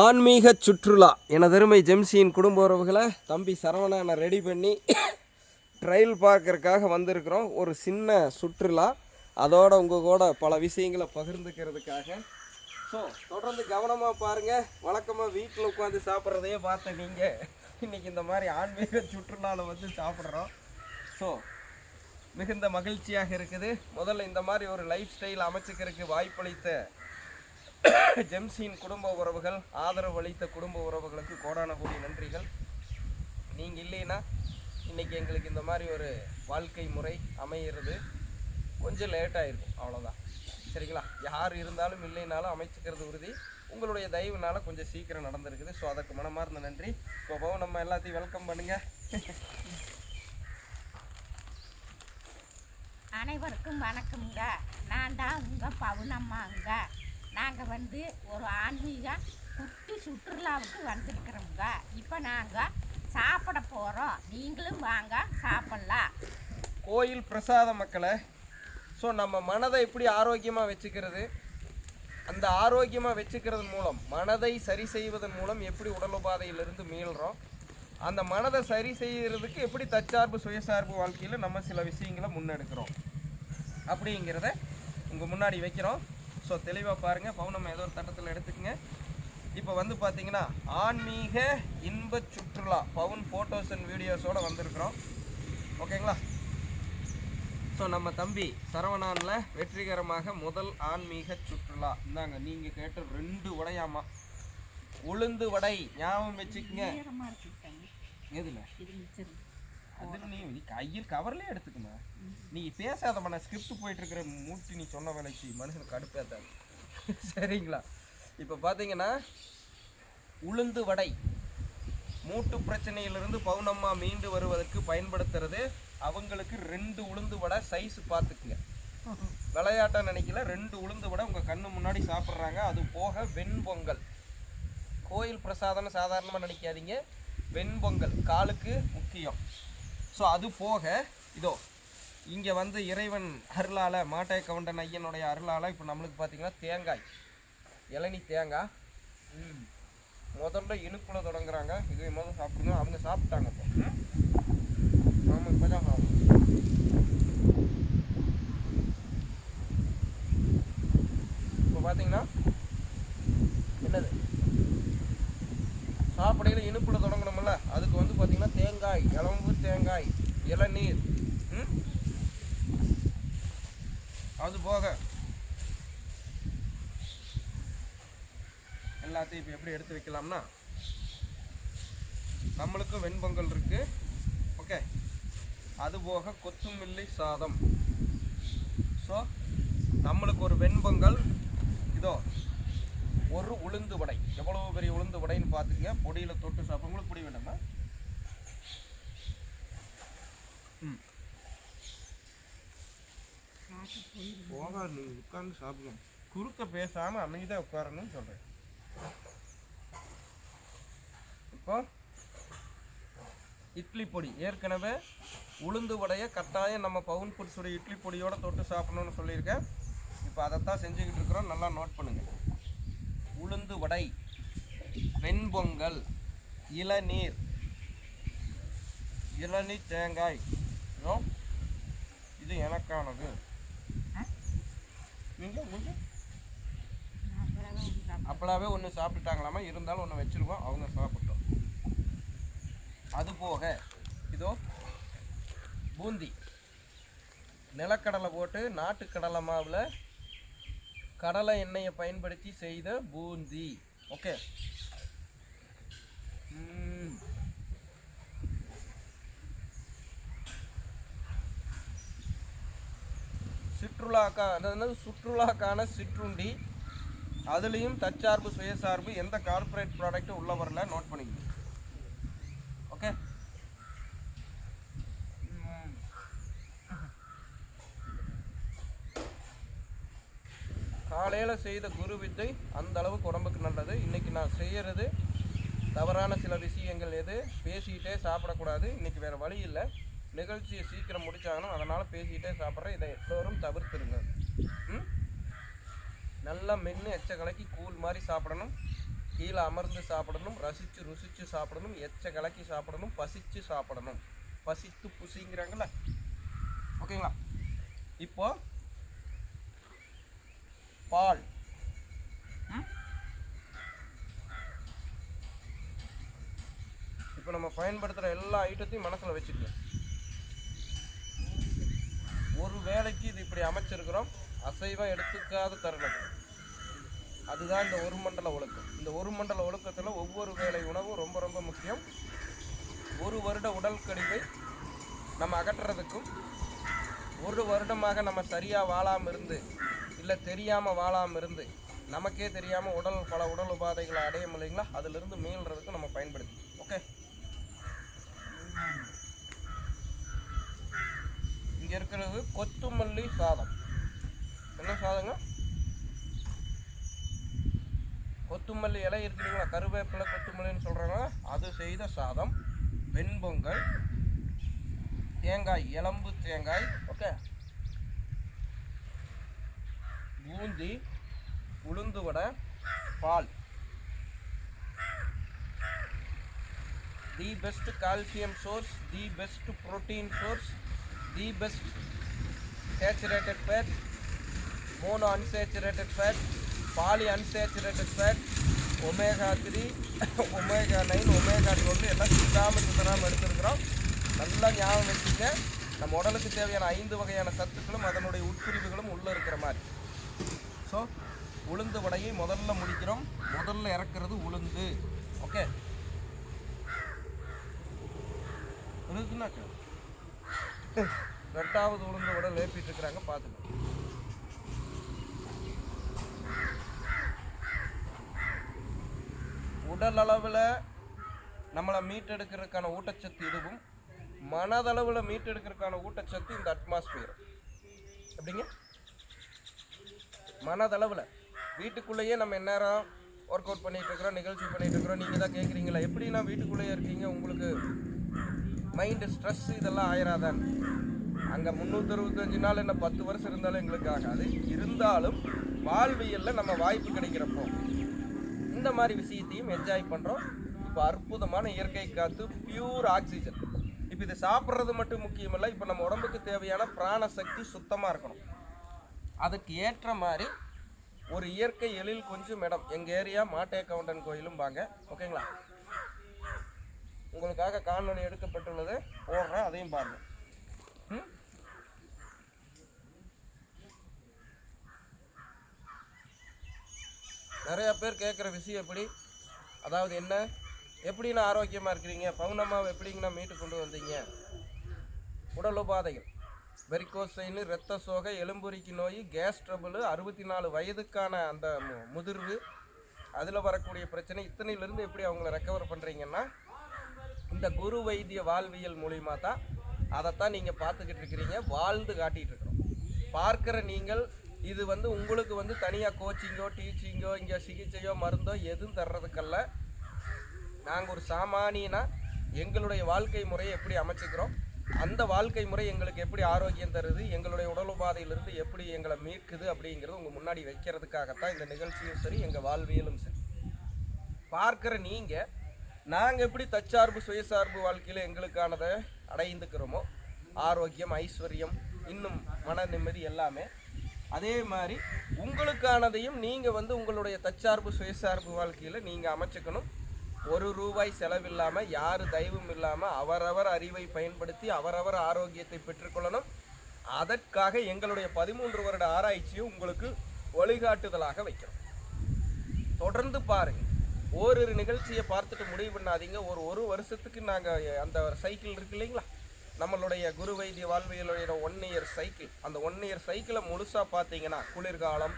ஆன்மீக சுற்றுலா எனதருமை ஜெம்சியின் குடும்ப உறவுகளை தம்பி சரவணனை ரெடி பண்ணி ட்ரையல் பார்க்கறதுக்காக வந்திருக்கிறோம். ஒரு சின்ன சுற்றுலா, அதோட உங்கள் கூட பல விஷயங்களை பகிர்ந்துக்கிறதுக்காக. ஸோ தொடர்ந்து கவனமாக பாருங்கள். வழக்கமாக வீட்டில் உட்காந்து சாப்பிட்றதையே பார்த்த நீங்கள் இன்றைக்கி இந்த மாதிரி ஆன்மீக சுற்றுலாவில் வந்து சாப்பிட்றோம். ஸோ மிகுந்த மகிழ்ச்சியாக இருக்குது. முதல்ல இந்த மாதிரி ஒரு லைஃப் ஸ்டைல் அமைச்சுக்கிறதுக்கு வாய்ப்பளித்த ஜெம்சியின் குடும்ப உறவுகள், ஆதரவு அளித்த குடும்ப உறவுகளுக்கு கோடான கோடி நன்றிகள். நீங்கள் இல்லைன்னா இன்றைக்கி எங்களுக்கு இந்த மாதிரி ஒரு வாழ்க்கை முறை அமையிறது கொஞ்சம் லேட்டாக இருக்கும், அவ்வளோதான். சரிங்களா? யார் இருந்தாலும் இல்லைனாலும் அமைச்சுக்கிறது உறுதி. உங்களுடைய தயவுனால கொஞ்சம் சீக்கிரம் நடந்திருக்குது. ஸோ அதுக்கு மனமார்ந்த நன்றி. இப்போ நம்ம எல்லாத்தையும் வெல்கம் பண்ணுங்கள். அனைவருக்கும் வணக்கம்ங்க. நான் தான் உங்கள் பவுனம்மாங்க. நாங்கள் வந்து ஒரு ஆன்மீக குட்டி சுற்றுலாவுக்கு வந்திருக்கிறோங்க. இப்போ நாங்கள் சாப்பிட போகிறோம். நீங்களும் வாங்க சாப்பிட்லாம். கோயில் பிரசாத மக்களை. ஸோ நம்ம மனதை எப்படி ஆரோக்கியமாக வச்சுக்கிறது, அந்த ஆரோக்கியமாக வச்சுக்கிறது மூலம் மனதை சரி செய்வதன் மூலம் எப்படி உடல் உபாதையிலிருந்து மீள்கிறோம், அந்த மனதை சரி செய்கிறதுக்கு எப்படி தற்சார்பு சுயசார்பு வாழ்க்கையில் நம்ம சில விஷயங்களை முன்னெடுக்கிறோம் அப்படிங்கிறத உங்கள் முன்னாடி வைக்கிறோம். ஸோ தெளிவாக பாருங்கள். பவுனம் ஏதோ ஒரு தட்டத்தில் எடுத்துக்கங்க. இப்போ வந்து பார்த்தீங்கன்னா ஆன்மீக இன்ப சுற்றுலா பவுன் ஃபோட்டோஸ் அண்ட் வீடியோஸோடு வந்திருக்கிறோம். ஓகேங்களா? ஸோ நம்ம தம்பி சரவணானில் வெற்றிகரமாக முதல் ஆன்மீக சுற்றுலா. இந்தாங்க நீங்கள் கேட்ட 2 வடையாமா, உளுந்து வடை. ஞாபகம் வச்சுக்கோங்க. எதுல அது நீ கையில் கவர்லேயே எடுத்துக்கமா. நீ பேசாதம்மா, நான் ஸ்கிரிப்ட் போயிட்டுருக்கிற மூட்டி நீ சொன்ன வேலைக்கு மனுஷனுக்கு கடுப்பேத்தாது. சரிங்களா? இப்போ பார்த்தீங்கன்னா உளுந்து வடை மூட்டு பிரச்சனையிலிருந்து பவுனம்மா மீண்டு வருவதற்கு பயன்படுத்துறது. அவங்களுக்கு 2 உளுந்து வடை சைஸ் பார்த்துக்குங்க. விளையாட்டாக நினைக்கல, 2 உளுந்து வடை உங்கள் கண்ணு முன்னாடி சாப்பிட்றாங்க. அது போக வெண்பொங்கல். கோயில் பிரசாதம்னு சாதாரணமாக நினைக்காதீங்க. வெண்பொங்கல் காலுக்கு முக்கியம். ஸோ அது போக இதோ இங்கே வந்து இறைவன் அருளால், மாட்டை கவுண்டன் ஐயனுடைய அருளால் இப்போ நம்மளுக்கு பார்த்தீங்கன்னா தேங்காய், இளநி தேங்காய். முதல்ல இனிப்பில் தொடங்குறாங்க. இது முதல்ல சாப்பிடுங்க. அவங்க சாப்பிட்டாங்க. இப்போ நம்ம இப்போ தான் சாப்பிடுவோம். இப்போ பார்த்தீங்கன்னா என்னது சாப்பிடையில் இனிப்பில் தொடங்கணும்ல, அதுக்கு வந்து பார்த்திங்கன்னா தேங்காய், இளம்பு தேங்காய், இளநீர். அது போக எல்லாத்தையும் இப்போ எப்படி எடுத்து வைக்கலாம்னா, நம்மளுக்கும் வெண்பொங்கல் இருக்குது. ஓகே, அது போக கொத்துமில்லி சாதம். ஸோ நம்மளுக்கு ஒரு வெண்பொங்கல், இதோ ஒரு உளுந்து வடை. எவ்வளோ பெரிய உளுந்து வடைன்னு பார்த்துக்கங்க. பொடியில் தொட்டு சாப்பிட. உங்களுக்கு பொடி வேண்டாமா? போக நீங்கள் உட்காந்து சாப்பிடுங்க. குறுக்க பேசாமல் அமைதியாக உட்காரணும்னு சொல்கிறேன். இப்போ இட்லி பொடி. ஏற்கனவே உளுந்து வடையை கட்டாயம் நம்ம பவுன் ஃபுட்ஸுடைய இட்லி பொடியோடு தொட்டு சாப்பிடணும்னு சொல்லியிருக்கேன். இப்போ அதைத்தான் செஞ்சுக்கிட்டு இருக்கிறோம். நல்லா நோட் பண்ணுங்கள். உளுந்து வடை, வெண்பொங்கல், இளநீர், இளநீ தேங்காய். இது எனக்கானது. நீங்கள் கொஞ்சம் அப்பளாவே ஒன்று சாப்பிட்டுட்டாங்களாமா, இருந்தாலும் ஒன்று வச்சுருக்கோம். அவங்க சாப்பிட்டோம். அது போக இதோ பூந்தி, நிலக்கடலை போட்டு நாட்டுக்கடலை மாவில் கடலை எண்ணெயை பயன்படுத்தி செய்த பூந்தி. ஓகே, சுற்றுலாக்கான சிற்றுண்டி. அதுலேயும் தற்சார்பு சுயசார்பு, எந்த கார்பரேட் ப்ராடக்ட்டும் உள்ள வரல. நோட் பண்ணிக்கணும். ஓகே, காலையில் செய்த குரு வித்தை அந்த அளவுக்கு உடம்புக்கு நல்லது. இன்றைக்கி நான் செய்கிறது தவறான சில விஷயங்கள். எது பேசிக்கிட்டே சாப்பிடக்கூடாது. இன்றைக்கி வேறு வழி இல்லை. நிகழ்ச்சியை சீக்கிரம் முடிச்சாகணும். அதனால் பேசிக்கிட்டே சாப்பிட்றேன். இதை எல்லோரும் தவிர்த்துருங்க. நல்லா மென்று எச்ச கலக்கி கூழ் மாதிரி சாப்பிடணும். கீழே அமர்ந்து சாப்பிடணும், ரசித்து ருசித்து சாப்பிடணும், எச்ச கலக்கி சாப்பிடணும், பசித்து சாப்பிடணும். பசித்து புசிங்கிறாங்கள, ஓகேங்களா? இப்போ பால், இப்போ நம்ம பயன்படுத்துகிற எல்லா ஐட்டத்தையும் மனசில் வச்சுக்கலாம். ஒரு வேளைக்கு இது இப்படி அமைச்சிருக்கிறோம், அசைவம் எடுத்துக்காத தருணம். அதுதான் இந்த ஒரு மண்டல ஒழுக்கம். இந்த ஒரு மண்டல ஒழுக்கத்தில் ஒவ்வொரு வேளை உணவும் ரொம்ப ரொம்ப முக்கியம். ஒரு வருட உடல் கழிவை நம்ம அகற்றுறதுக்கும், ஒரு வருடமாக நம்ம சரியாக வாழாமல் இருந்து இல்லை தெரியாமல் வாழாமல் இருந்து நமக்கே தெரியாமல் பல உடல் உபாதைகளை அடைய முடியுங்களா, அதிலிருந்து மீள்றதுக்கும் நம்ம பயன்படுத்தி. ஓகே, இங்கே இருக்கிறது கொத்துமல்லி சாதம். என்ன சாதங்க? கொத்துமல்லி இலை இருக்குதுங்களா, கருவேப்பிலை கொத்துமல்லின்னு சொல்கிறாங்க, அது செய்த சாதம். வெண்பொங்கல், தேங்காய், எலம்பு தேங்காய், ஓகே, பூந்தி, உளுந்து வடை, பால். The best calcium source, the best protein source, the best saturated fat, mono unsaturated fat, poly unsaturated fat, omega 3, omega 9, omega 12 எல்லாம் சித்தாமல் எடுத்துருக்குறோம். நல்லா ஞாபகம் வச்சுக்க. நம்ம உடலுக்கு தேவையான 5 வகையான சத்துக்களும் அதனுடைய உட்பிரிவுகளும் உள்ளே இருக்கிற மாதிரி. ஸோ உளுந்து வடையை முதல்ல முடிக்கிறோம். முதல்ல இறக்குறது உளுந்து. ஓகே, உளுந்துனாக்க 2வது உளுந்து வடை லேப்பிட்டு இருக்கிறாங்க, பார்த்துக்கோ. உடல் அளவில் நம்மளை மீட்டெடுக்கிறதுக்கான ஊட்டச்சத்து இதுவும், மனதளவில் மீட்டெடுக்கிறதுக்கான ஊட்டச்சத்து இந்த அட்மாஸ்பியர். எப்படிங்க? மனதளவில் வீட்டுக்குள்ளேயே நம்ம எந்நேரம் ஒர்க் அவுட் பண்ணிகிட்டு இருக்கிறோம், நிகழ்ச்சி பண்ணிகிட்டு இருக்கிறோம். நீங்கள் தான் கேட்குறீங்களா, எப்படின்னா வீட்டுக்குள்ளேயே இருக்கீங்க, உங்களுக்கு மைண்டு ஸ்ட்ரெஸ் இதெல்லாம் ஆயிராதான்? அங்கே 365 நாள் என்ன 10 வருஷம் இருந்தாலும் எங்களுக்கு ஆகாது. இருந்தாலும் வாழ்வியலில் நம்ம வாய்ப்பு கிடைக்கிறப்போ இந்த மாதிரி விஷயத்தையும் என்ஜாய் பண்ணுறோம். இப்போ அற்புதமான இயற்கை காற்று, பியூர் ஆக்சிஜன். இப்போ இது சாப்பிட்றது மட்டும் முக்கியமில்லை, இப்போ நம்ம உடம்புக்கு தேவையான பிராண சக்தி சுத்தமாக இருக்கணும். அதுக்கு ஏற்ற மாதிரி ஒரு இயற்கை எழில் கொஞ்சம் இடம் எங்கள் ஏரியா மாட்டேக்கவுண்டன் கோயிலும் வாங்க, ஓகேங்களா? உங்களுக்காக காணொளி எடுக்கப்பட்டுள்ளது, போடுறேன், அதையும் பாருங்க. நிறையா பேர் கேட்குற விஷயம் எப்படி, அதாவது என்ன, எப்படின்னா ஆரோக்கியமாக இருக்கிறீங்க, பவுனம்மாவை எப்படிங்கண்ணா மீட்டு கொண்டு வந்தீங்க? உடல் உபாதைகள், வெரிகோஸ் வெயின், இரத்த சோகை, எலும்புரிக்கு நோய், கேஸ் ட்ரபிள், 64 வயதுக்கான அந்த முதிர்வு, அதில் வரக்கூடிய பிரச்சனை, இத்தனையிலேருந்து எப்படி அவங்கள ரெக்கவர் பண்ணுறீங்கன்னா இந்த குரு வைத்திய வாழ்வியல் மூலிமா தான். அதைத்தான் நீங்கள் பார்த்துக்கிட்டு இருக்கிறீங்க, வாழ்ந்து காட்டிகிட்டு இருக்கிறோம். பார்க்குற நீங்கள் இது உங்களுக்கு தனியாக கோச்சிங்கோ டீச்சிங்கோ இங்கே சிகிச்சையோ மருந்தோ எதுவும் தர்றதுக்கல்ல. நாங்கள் ஒரு சாமானியனா எங்களுடைய வாழ்க்கை முறையை எப்படி அமைச்சிக்கிறோம், அந்த வாழ்க்கை முறை எங்களுக்கு எப்படி ஆரோக்கியம் தருது, எங்களுடைய உடல் உபாதையிலிருந்து எப்படி எங்களை மீட்குது அப்படிங்கிறது உங்கள் முன்னாடி வைக்கிறதுக்காகத்தான் இந்த நிகழ்ச்சியும் சரி, எங்கள் வாழ்வியலும் சரி. பார்க்குற நீங்கள் நாங்கள் எப்படி தற்சார்பு சுயசார்பு வாழ்க்கையில் எங்களுக்கானதை அடைந்துக்கிறோமோ, ஆரோக்கியம், ஐஸ்வர்யம், இன்னும் மன நிம்மதி எல்லாமே, அதே மாதிரி உங்களுக்கானதையும் நீங்கள் உங்களுடைய தற்சார்பு சுயசார்பு வாழ்க்கையில் நீங்கள் அமைச்சுக்கணும். ₹1 செலவில்லாமல், யார் தயவும் இல்லாமல் அவரவர் அறிவை பயன்படுத்தி அவரவர் ஆரோக்கியத்தை பெற்றுக்கொள்ளணும். அதற்காக எங்களுடைய 13 வருட ஆராய்ச்சியும் உங்களுக்கு வழிகாட்டுதலாக வைக்கிறோம். தொடர்ந்து பாருங்கள். ஓரிரு நிகழ்ச்சியை பார்த்துட்டு முடிவு பண்ணாதீங்க. ஒரு வருஷத்துக்கு நாங்கள் அந்த சைக்கிள் இருக்கு இல்லைங்களா, நம்மளுடைய குரு வைத்திய வாழ்வியலுடைய 1 இயர் சைக்கிள், அந்த 1 இயர் சைக்கிளை முழுசாக பார்த்தீங்கன்னா குளிர்காலம்,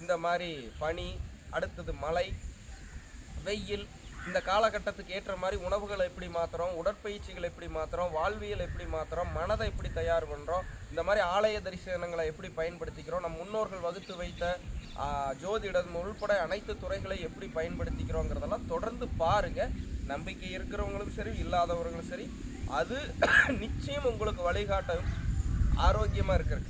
இந்த மாதிரி பனி, அடுத்தது மழை, வெயில், இந்த காலகட்டத்துக்கு ஏற்ற மாதிரி உணவுகளை எப்படி மாற்றுறோம், உடற்பயிற்சிகளை எப்படி மாற்றுறோம், வாழ்வியல் எப்படி மாற்றுறோம், மனதை எப்படி தயார் பண்ணுறோம், இந்த மாதிரி ஆலய தரிசனங்களை எப்படி பயன்படுத்திக்கிறோம், நம் முன்னோர்கள் வகுத்து வைத்த ஜோதிடம் உள்பட அனைத்து துறைகளை எப்படி பயன்படுத்திக்கிறோங்கிறதெல்லாம் தொடர்ந்து பாருங்கள். நம்பிக்கை இருக்கிறவங்களும் சரி, இல்லாதவர்களும் சரி, அது நிச்சயம் உங்களுக்கு வழிகாட்டும். ஆரோக்கியமாக இருக்கிறது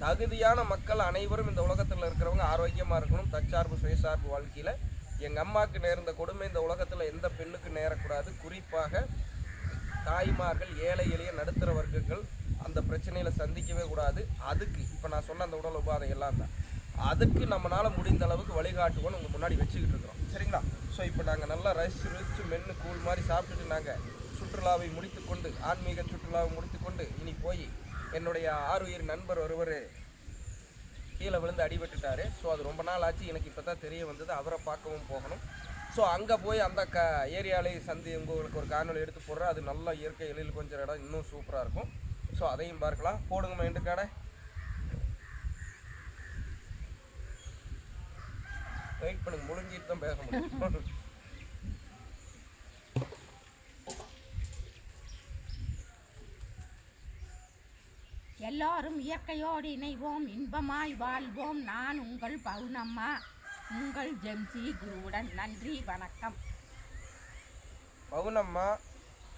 தகுதியான மக்கள் அனைவரும் இந்த உலகத்தில் இருக்கிறவங்க ஆரோக்கியமாக இருக்கணும். தற்சார்பு சுயசார்பு வாழ்க்கையில் எங்கள் அம்மாவுக்கு நேர்ந்த கொடுமை இந்த உலகத்தில் எந்த பெண்ணுக்கு நேரக்கூடாது. குறிப்பாக தாய்மார்கள், ஏழை எளிய நடுத்தர வர்க்கங்கள் அந்த பிரச்சனையில் சந்திக்கவே கூடாது. அதுக்கு இப்போ நான் சொன்ன அந்த உடல் உபாதை எல்லாம் தான், அதுக்கு நம்மளால் முடிந்த அளவுக்கு வழிகாட்டுவோன்னு உங்கள் முன்னாடி வச்சுக்கிட்டு இருக்கிறோம். சரிங்களா? ஸோ இப்போ நாங்கள் நல்லா ரசித்து மென்று கூழ் மாதிரி சாப்பிட்டுட்டு நாங்கள் சுற்றுலாவை முடித்துக்கொண்டு, ஆன்மீக சுற்றுலாவை முடித்துக்கொண்டு இனி போய் என்னுடைய ஆறுயிர் நண்பர் ஒருவர் கீழே விழுந்து அடிபட்டுட்டார். ஸோ அது ரொம்ப நாள் ஆச்சு, எனக்கு இப்போ தான் தெரிய வந்தது. அவரை பார்க்கவும் போகணும். ஸோ அங்கே போய் அந்த ஏரியாலே உங்களுக்கு ஒரு காணொலி எடுத்து போடுறேன். அது நல்ல இயற்கை எழில் கொஞ்சம் இடம் இன்னும் சூப்பராக இருக்கும். ஸோ அதையும் பார்க்கலாம். போடுங்கம்மா எண்டு கடை. வெயிட் பண்ணுங்க, முழுங்கிட்டு தான் பேச முடியும். எல்லாரும் இயற்கையோடு இணைவோம், இன்பமாய் வாழ்வோம். நான் உங்கள் பவுனம்மா, உங்கள் ஜெம்சி குருவுடன். நன்றி, வணக்கம்.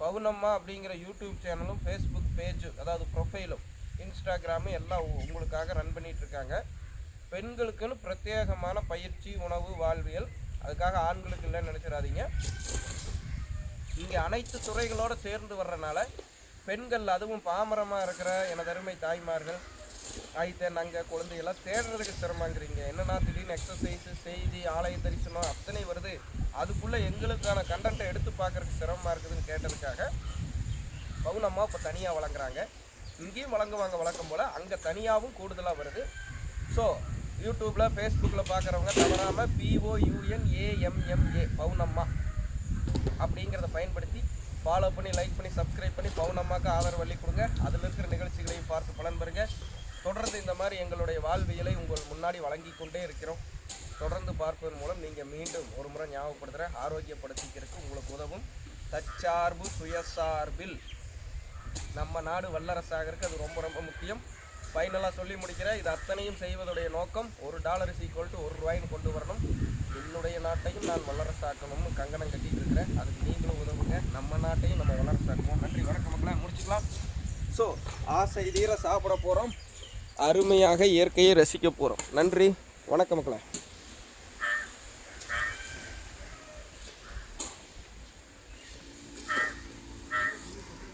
பவுனம்மா அப்படிங்கிற யூடியூப் சேனலும், ஃபேஸ்புக் பேஜ், அதாவது ப்ரொஃபைலும், இன்ஸ்டாகிராமு எல்லாம் உங்களுக்காக ரன் பண்ணிகிட்டு இருக்காங்க. பெண்களுக்குன்னு பிரத்யேகமான பயிற்சி, உணவு, வாழ்வியல், அதுக்காக ஆண்களுக்கு இல்லைன்னு நினச்சிடாதீங்க. இங்கே அனைத்து துறைகளோடு சேர்ந்து வர்றனால பெண்கள், அதுவும் பாமரமாக இருக்கிற எனதருமை தாய்மார்கள், ஆயித்த நாங்கள் குழந்தைகள்லாம் தேடுறதுக்கு சிரமங்கிறீங்க. என்னென்னா திடீர்னு எக்ஸசைஸு, செய்தி, ஆலய தரிசனம் அத்தனை வருது, அதுக்குள்ளே எங்களுக்கான கண்டென்ட்டை எடுத்து பார்க்குறதுக்கு சிரமமாக இருக்குதுன்னு கேட்டதுக்காக பவுனம்மா இப்போ தனியாக வழங்குறாங்க. இங்கேயும் வழங்குவாங்க வழக்கம் போல், அங்கே தனியாகவும் கூடுதலாக வருது. ஸோ யூடியூப்பில், ஃபேஸ்புக்கில் பார்க்குறவங்க தவறாமல் POUNAMMA பவுனம்மா அப்படிங்கிறத பயன்படுத்தி ஃபாலோ பண்ணி, லைக் பண்ணி, சப்ஸ்கிரைப் பண்ணி பவுனம்மாவுக்கு ஆதரவு அள்ளி கொடுங்க. அதில் இருக்கிற நிகழ்ச்சிகளையும் பார்த்து பலன் பெறுங்க. தொடர்ந்து இந்த மாதிரி எங்களுடைய வாழ்வியலை உங்கள் முன்னாடி வழங்கி கொண்டே இருக்கிறோம். தொடர்ந்து பார்ப்பதன் மூலம் நீங்கள் மீண்டும் ஒரு முறை ஞாபகப்படுத்துகிற, ஆரோக்கியப்படுத்திக்கிறதுக்கு உங்களுக்கு உதவும். தற்சார்பு சுயசார்பில் நம்ம நாடு வல்லரசாகிறதுக்கு அது ரொம்ப ரொம்ப முக்கியம். ஃபைனலாக சொல்லி முடிக்கிறேன், இது அத்தனையும் செய்வதுடைய நோக்கம் $1 = $1 கொண்டு வரணும். என்னுடைய நாட்டையும் நான் வல்லரசாக்கணும்னு கங்கணம் கட்டிகிட்டு இருக்கிறேன். அதுக்கு நீங்களும் உதவுங்க. நம்ம நாட்டையும் நம்ம வல்லரசாக்குவோம். நன்றி, வணக்கம் மக்களே. முடிச்சுக்கலாம். ஸோ ஆசை தீர சாப்பிட போகிறோம், அருமையாக இயற்கையை ரசிக்க போகிறோம். நன்றி, வணக்கம் மக்களே.